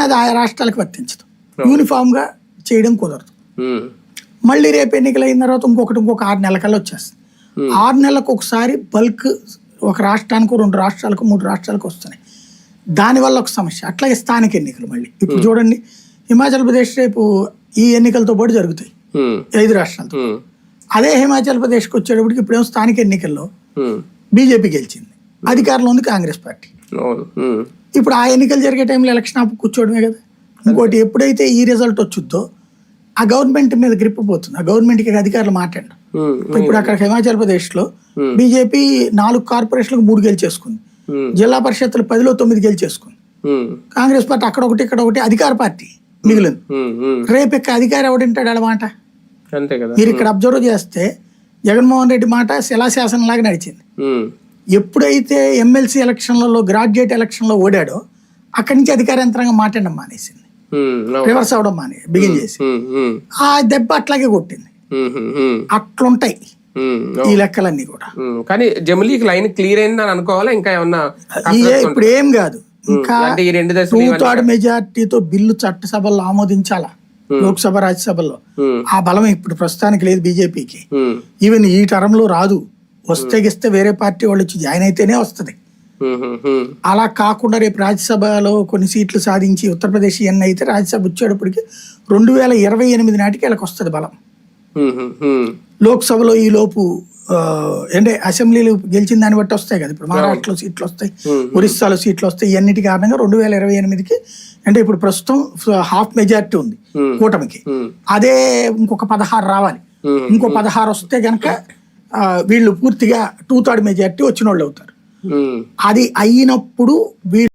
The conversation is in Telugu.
అది ఆయా రాష్ట్రాలకు వర్తించదు, యూనిఫామ్గా చేయడం కుదరదు. మళ్ళీ రేపు ఎన్నికలు అయిన తర్వాత ఇంకొక 6 నెలల కల్లా వచ్చేస్తుంది. 6 నెలలకు ఒకసారి బల్క్ ఒక రాష్ట్రానికి 2 రాష్ట్రాలకు 3 రాష్ట్రాలకు వస్తున్నాయి. దానివల్ల ఒక సమస్య. అట్లాగే స్థానిక ఎన్నికలు మళ్ళీ ఇప్పుడు చూడండి, హిమాచల్ ప్రదేశ్ రేపు ఈ ఎన్నికలతో పాటు జరుగుతాయి 5 రాష్ట్రాలతో. అదే హిమాచల్ ప్రదేశ్కి వచ్చేటప్పటికి ఇప్పుడేమో స్థానిక ఎన్నికల్లో బీజేపీ గెలిచింది, అధికారంలో ఉంది కాంగ్రెస్ పార్టీ. ఇప్పుడు ఆ ఎన్నికలు జరిగే టైంలో ఎలక్షన్ ఆపు కూర్చోవడమే కదా. ఇంకోటి, ఎప్పుడైతే ఈ రిజల్ట్ వచ్చుద్దో ఆ గవర్నమెంట్ మీద గ్రిప్ పోతుంది, ఆ గవర్నమెంట్కి అధికారులు మాట్లాడడం. ఇప్పుడు అక్కడ హిమాచల్ ప్రదేశ్ లో బీజేపీ 4 కార్పొరేషన్లకు 3 గెలిచేసుకుంది, జిల్లా పరిషత్తులు 10లో 9 గెలిచేసుకుంది. కాంగ్రెస్ పార్టీ అక్కడ ఒకటి ఇక్కడ ఒకటి అధికార పార్టీ మిగిలింది. రేపు ఇక్కడ అధికారి ఎవడింటాడు అన్నమాట. మీరు ఇక్కడ అబ్జర్వ్ చేస్తే జగన్మోహన్ రెడ్డి మాట శిలాశాసనం లాగా నడిచింది. ఎప్పుడైతే ఎమ్మెల్సీ ఎలక్షన్లలో గ్రాడ్యుయేట్ ఎలక్షన్లో ఓడాడో అక్కడి నుంచి అధికార యంత్రాంగం మాట్లాడడం మానేసింది, రివర్స్ అవడం బిగిన్ చేసి ఆ దెబ్బ అట్లాగే కొట్టింది. అట్లుంటాయి ఈ లెక్కలన్నీ కూడా. కానీ జమిలీకి లైన్ క్లియర్ అయిందని అనుకోవాలా? ఇంకా ఏమన్నా ఇప్పుడు ఏం కాదు, ఇంకా 2/3 మెజార్టీతో బిల్లు చట్టసభల్లో ఆమోదించాలా, లోక్సభ రాజ్యసభలో. ఆ బలం ఇప్పుడు ప్రస్తుతానికి లేదు బీజేపీకి. ఈవెన్ ఈ టర్మ్ లో రాదు, వస్తే గిస్తే వేరే పార్టీ వాళ్ళు వచ్చి జాయిన్ అయితేనే వస్తుంది. అలా కాకుండా రేపు రాజ్యసభలో కొన్ని సీట్లు సాధించి ఉత్తరప్రదేశ్ ఇవన్నీ అయితే రాజ్యసభ వచ్చేటప్పటికి 2028 నాటికి వీళ్ళకి వస్తుంది బలం. లోక్సభలో ఈ లోపు అంటే అసెంబ్లీలు గెలిచిన దాన్ని బట్టి వస్తాయి కదా. ఇప్పుడు మహారాష్ట్రలో సీట్లు వస్తాయి, ఒరిస్సాలో సీట్లు వస్తాయి. ఇవన్నిటి కారణంగా 2028కి అంటే ఇప్పుడు ప్రస్తుతం హాఫ్ మెజారిటీ ఉంది కూటమికి. అదే ఇంకొక 16 రావాలి, ఇంకో 16 వస్తే గనక వీళ్ళు పూర్తిగా 2/3 మెజారిటీ వచ్చిన వాళ్ళు అవుతారు. అది అయినప్పుడు వీళ్ళు